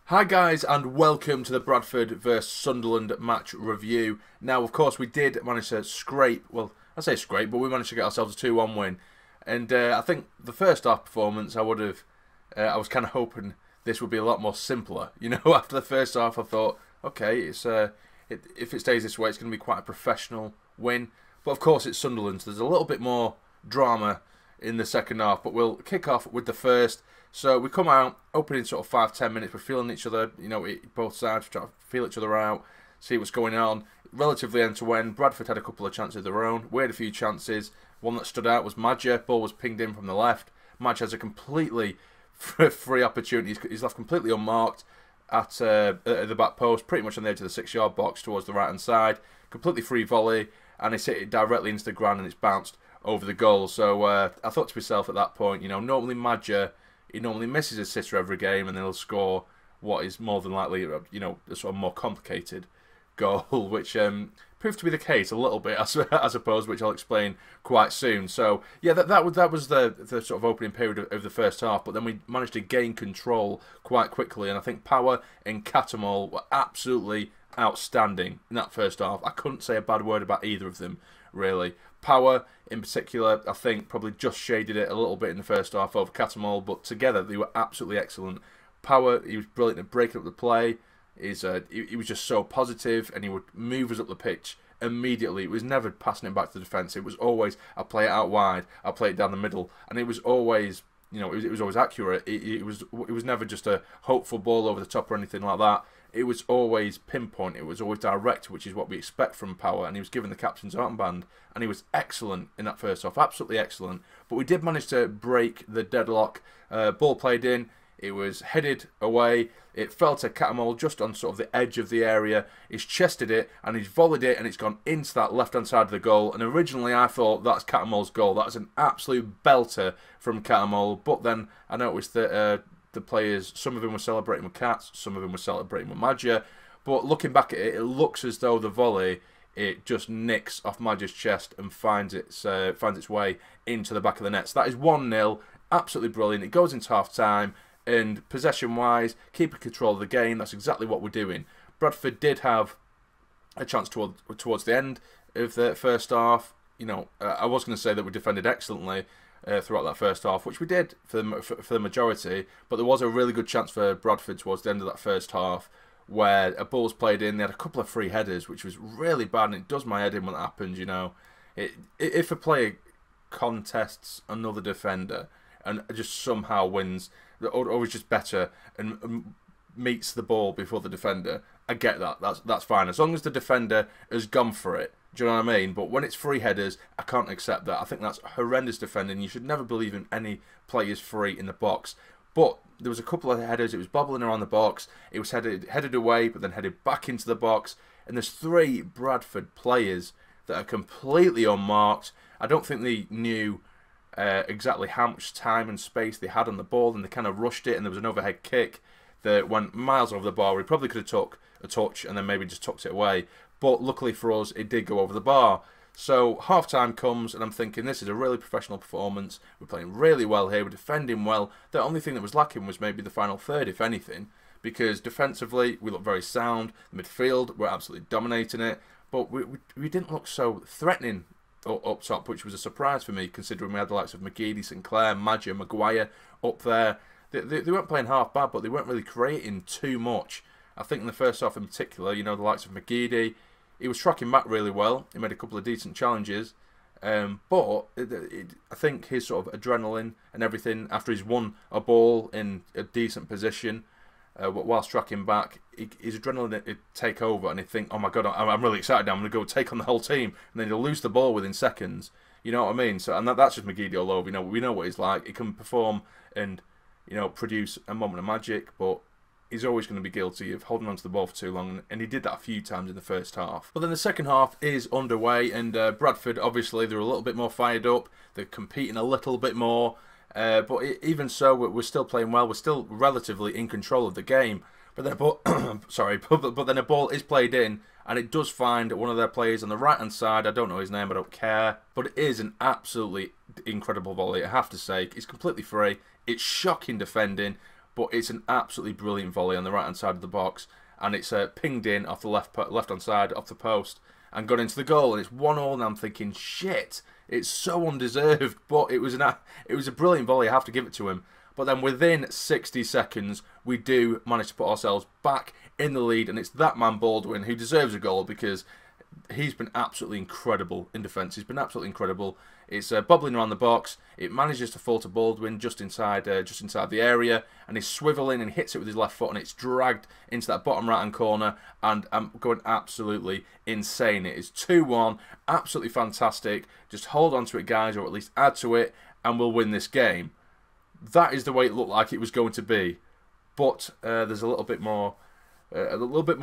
Hi guys, and welcome to the Bradford vs Sunderland match review. Now, of course, we did manage to scrape, well, I say scrape, but we managed to get ourselves a 2-1 win. And I think the first half performance, I was kind of hoping this would be a lot more simpler. You know, after the first half, I thought, okay, if it stays this way, it's going to be quite a professional win. But of course, it's Sunderland, so there's a little bit more drama in the second half. But we'll kick off with the first. So we come out, opening sort of 5-10 minutes, we're feeling each other, you know, both sides, trying to feel each other out, see what's going on. Relatively end-to-end. Bradford had a couple of chances of their own. We had a few chances. One that stood out was Madja. Ball was pinged in from the left. Madja has a completely free opportunity. He's left completely unmarked at the back post, pretty much on the edge of the 6-yard box towards the right-hand side. Completely free volley, and he's hit it directly into the ground, and it's bounced over the goal. So I thought to myself at that point, you know, normally Madja, he normally misses his sitter every game, and then he'll score what is more than likely, you know, a sort of more complicated goal, which proved to be the case a little bit, I suppose, which I'll explain quite soon. So yeah, that was the sort of opening period of the first half, but then we managed to gain control quite quickly, and I think Power and Catamol were absolutely outstanding in that first half. I couldn't say a bad word about either of them, really. Power, in particular, I think probably just shaded it a little bit in the first half over Catamol, but together they were absolutely excellent. Power, he was brilliant at breaking up the play. He was just so positive, and he would move us up the pitch immediately. It was never passing it back to the defence. It was always, I'll play it out wide, I'll play it down the middle, and it was always, you know, it was always accurate. It was never just a hopeful ball over the top or anything like that. It was always pinpoint. It was always direct, which is what we expect from Power. And he was given the captain's armband, and he was excellent in that first half, absolutely excellent. But we did manage to break the deadlock. Ball played in. It was headed away. It fell to Catamol just on sort of the edge of the area. He's chested it, and he's volleyed it, and it's gone into that left-hand side of the goal. And originally I thought that's Catamol's goal. That's an absolute belter from Catamol. But then I noticed that the players, some of them were celebrating with cats, some of them were celebrating with Madja. But looking back at it, it looks as though the volley, it just nicks off Madja's chest and finds its way into the back of the net. So that is 1-0, absolutely brilliant. It goes into half-time, and possession-wise, keeping control of the game, that's exactly what we're doing. Bradford did have a chance towards the end of the first half. You know, I was going to say that we defended excellently throughout that first half, which we did for the majority, but there was a really good chance for Bradford towards the end of that first half where a ball's played in. They had a couple of free headers, which was really bad, and it does my head in when that happens, you know. If a player contests another defender and just somehow wins, or is just better and meets the ball before the defender, I get that. That's fine. As long as the defender has gone for it. Do you know what I mean? But when it's free headers, I can't accept that. I think that's horrendous defending. You should never believe in any players free in the box. But there was a couple of headers. It was bobbling around the box. It was headed away, but then headed back into the box. And there's 3 Bradford players that are completely unmarked. I don't think they knew exactly how much time and space they had on the ball, and they kind of rushed it, and there was an overhead kick that went miles over the bar. He probably could have took a touch and then maybe just tucked it away. But luckily for us, it did go over the bar. So half-time comes, and I'm thinking, this is a really professional performance. We're playing really well here. We're defending well. The only thing that was lacking was maybe the final third, if anything, because defensively, we look very sound. The midfield, we're absolutely dominating it. But we didn't look so threatening up top, which was a surprise for me, considering we had the likes of McGeady, Sinclair, Madja, Maguire up there. They weren't playing half bad, but they weren't really creating too much. I think in the first half in particular, you know, the likes of McGeady, he was tracking back really well. He made a couple of decent challenges. But I think his sort of adrenaline and everything, after he's won a ball in a decent position, whilst tracking back, his adrenaline would take over, and he'd think, oh my God, I'm really excited now, I'm going to go take on the whole team. And then he'll lose the ball within seconds. You know what I mean? So, and that's just McGeady all over. You know, we know what he's like. He can perform and, you know, produce a moment of magic, but he's always going to be guilty of holding onto the ball for too long, and he did that a few times in the first half. But then the second half is underway, and Bradford, obviously, they're a little bit more fired up. They're competing a little bit more, but even so, we're still playing well. We're still relatively in control of the game. But then a ball, sorry, but then a ball is played in, and it does find one of their players on the right-hand side. I don't know his name, I don't care, but it is an absolutely incredible volley, I have to say. It's completely free. It's shocking defending. but it's an absolutely brilliant volley on the right-hand side of the box, and it's pinged in off the left-hand side, off the post, and gone into the goal, and it's 1-1, and I'm thinking, shit, it's so undeserved, but it was a brilliant volley, I have to give it to him. But then within 60 seconds, we do manage to put ourselves back in the lead, and it's that man Baldwin who deserves a goal, because he's been absolutely incredible in defence. He's been absolutely incredible. It's bubbling around the box. It manages to fall to Baldwin just inside the area, and he's swivelling and hits it with his left foot, and it's dragged into that bottom right-hand corner, and I'm going absolutely insane. It is 2-1, absolutely fantastic. Just hold on to it, guys, or at least add to it, and we'll win this game. That is the way it looked like it was going to be, but there's a little bit more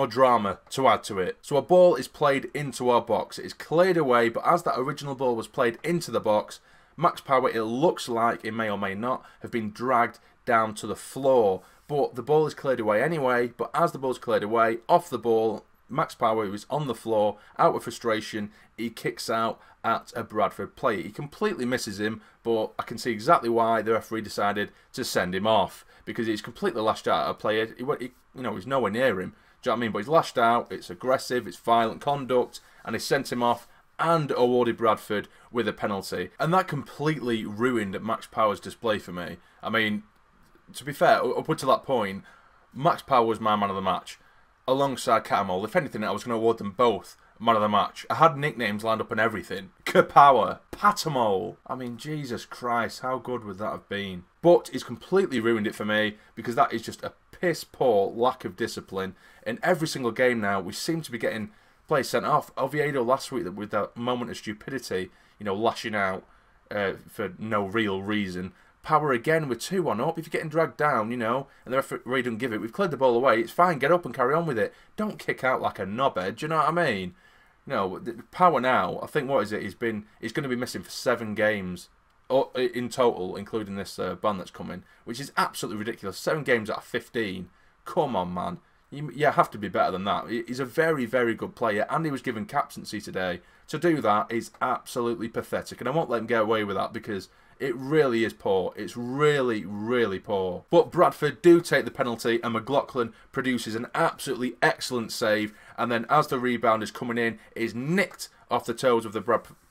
drama to add to it. So a ball is played into our box. It is cleared away, but as that original ball was played into the box, Max Power, it looks like it may or may not have been dragged down to the floor. But the ball is cleared away anyway, but as the ball's cleared away, off the ball, Max Power, who is on the floor, out with frustration, he kicks out at a Bradford player. He completely misses him, but I can see exactly why the referee decided to send him off, because he's completely lashed out at a player. He's nowhere near him. Do you know what I mean? But he's lashed out, it's aggressive, it's violent conduct, and they sent him off and awarded Bradford with a penalty. And that completely ruined Max Power's display for me. I mean, to be fair, up until that point, Max Power was my man of the match, alongside Catamol. If anything, I was going to award them both man of the match. I had nicknames lined up and everything. Kapower, Patamol. I mean, Jesus Christ, how good would that have been? But he's completely ruined it for me, because that is just a piss poor lack of discipline. In every single game now, we seem to be getting players sent off. Oviedo last week with that moment of stupidity, lashing out for no real reason. Power again with 2-1 up. If you're getting dragged down, and the referee doesn't give it, we've cleared the ball away. It's fine. Get up and carry on with it. Don't kick out like a knobhead. Do you know what I mean? Power now, I think, what is it? He's going to be missing for 7 games in total, including this ban that's coming, which is absolutely ridiculous. 7 games out of 15. Come on, man. You have to be better than that. He's a very, very good player, and he was given captaincy today. To do that is absolutely pathetic, and I won't let him get away with that, because it really is poor. It's really, really poor. But Bradford do take the penalty, and McLaughlin produces an absolutely excellent save, and then as the rebound is coming in, it is nicked off the toes of the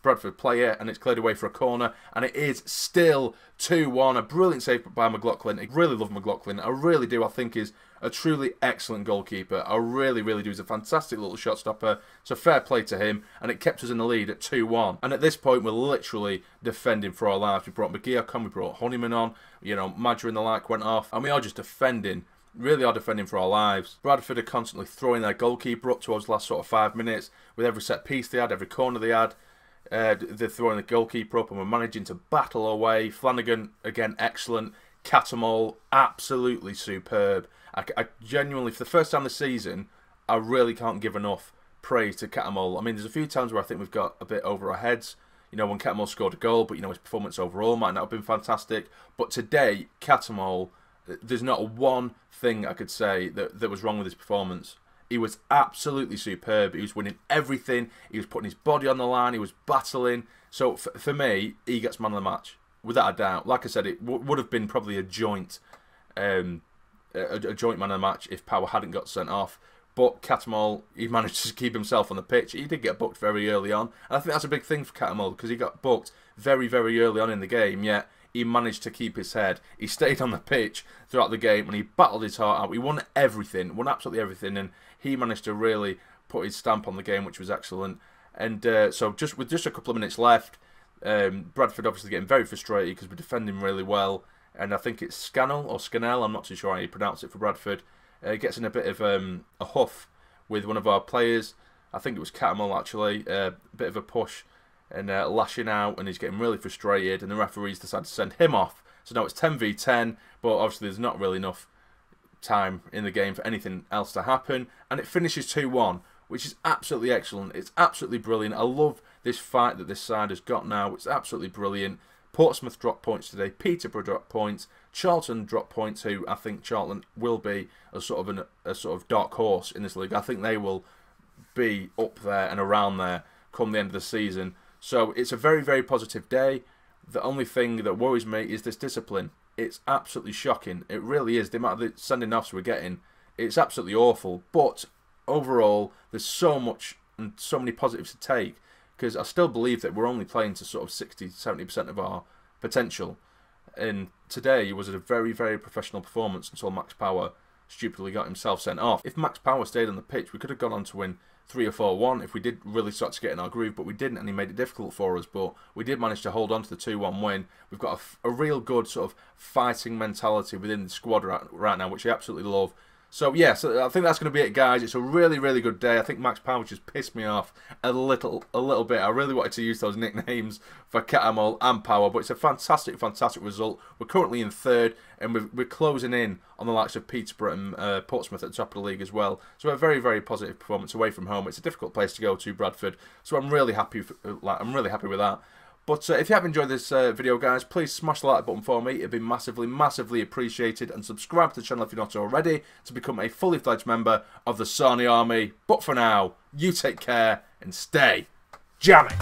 Bradford player, and it's cleared away for a corner, and it is still 2-1. A brilliant save by McLaughlin. I really love McLaughlin. I really do. I think he's a truly excellent goalkeeper. I really, really do. He's a fantastic little shot stopper. So fair play to him, and it kept us in the lead at 2-1. And at this point, we're literally defending for our lives. We brought McGeoch on, we brought Honeyman on, Madger and the like went off, and we are just defending. Really are defending for our lives. Bradford are constantly throwing their goalkeeper up towards the last sort of 5 minutes. With every set piece they had, every corner they had, they're throwing the goalkeeper up, and we're managing to battle away. Flanagan, again, excellent. Catamol, absolutely superb. I genuinely, for the first time this season, I really can't give enough praise to Catamol. I mean, there's a few times where I think we've got a bit over our heads, when Catamol scored a goal, but, his performance overall might not have been fantastic. But today, Catamol, there's not one thing I could say that was wrong with his performance. He was absolutely superb. He was winning everything. He was putting his body on the line. He was battling. So for me, he gets man of the match, without a doubt. Like I said, it would have been probably a joint man of the match if Power hadn't got sent off. But Catamol, he managed to keep himself on the pitch. He did get booked very early on. And I think that's a big thing for Catamol, because he got booked very, very early on in the game, yet he managed to keep his head. He stayed on the pitch throughout the game, and he battled his heart out. He won everything, won absolutely everything, and he managed to really put his stamp on the game, which was excellent. And so with just a couple of minutes left, Bradford obviously getting very frustrated because we're defending really well. And I think it's Scannell or Scannell, I'm not too sure how you pronounce it for Bradford. Gets in a bit of a huff with one of our players. I think it was Catamol actually. A bit of a push and lashing out, and he's getting really frustrated, and the referees decide to send him off. So now it's 10v10, but obviously there's not really enough time in the game for anything else to happen, and it finishes 2-1, which is absolutely excellent. It's absolutely brilliant. I love this fight that this side has got now. It's absolutely brilliant. Portsmouth dropped points today. Peterborough dropped points. Charlton dropped points, who I think Charlton will be a sort of dark horse in this league. I think they will be up there and around there come the end of the season. So it's a very, very positive day. The only thing that worries me is this discipline. it's absolutely shocking. It really is. The amount of sending offs we're getting, it's absolutely awful. But overall, there's so much and so many positives to take, because I still believe that we're only playing to sort of 60-70% of our potential. And today was a very, very professional performance until Max Power stupidly got himself sent off. If Max Power stayed on the pitch, we could have gone on to win 3 or 4-1 if we did really start to get in our groove, but we didn't, and he made it difficult for us. But we did manage to hold on to the 2-1 win. We've got a real good sort of fighting mentality within the squad right now, which I absolutely love. So yeah, so I think that's going to be it, guys. It's a really, really good day. I think Max Power just pissed me off a little bit. I really wanted to use those nicknames for Catamol and Power, but it's a fantastic, fantastic result. We're currently in 3rd, and we're closing in on the likes of Peterborough and Portsmouth at the top of the league as well. So a very, very positive performance away from home. It's a difficult place to go to, Bradford. So I'm really happy. I'm really happy with that. But if you have enjoyed this video, guys, please smash the like button for me. It'd be massively, massively appreciated. And subscribe to the channel if you're not already to become a fully fledged member of the Sarny Army. But for now, you take care and stay jamming.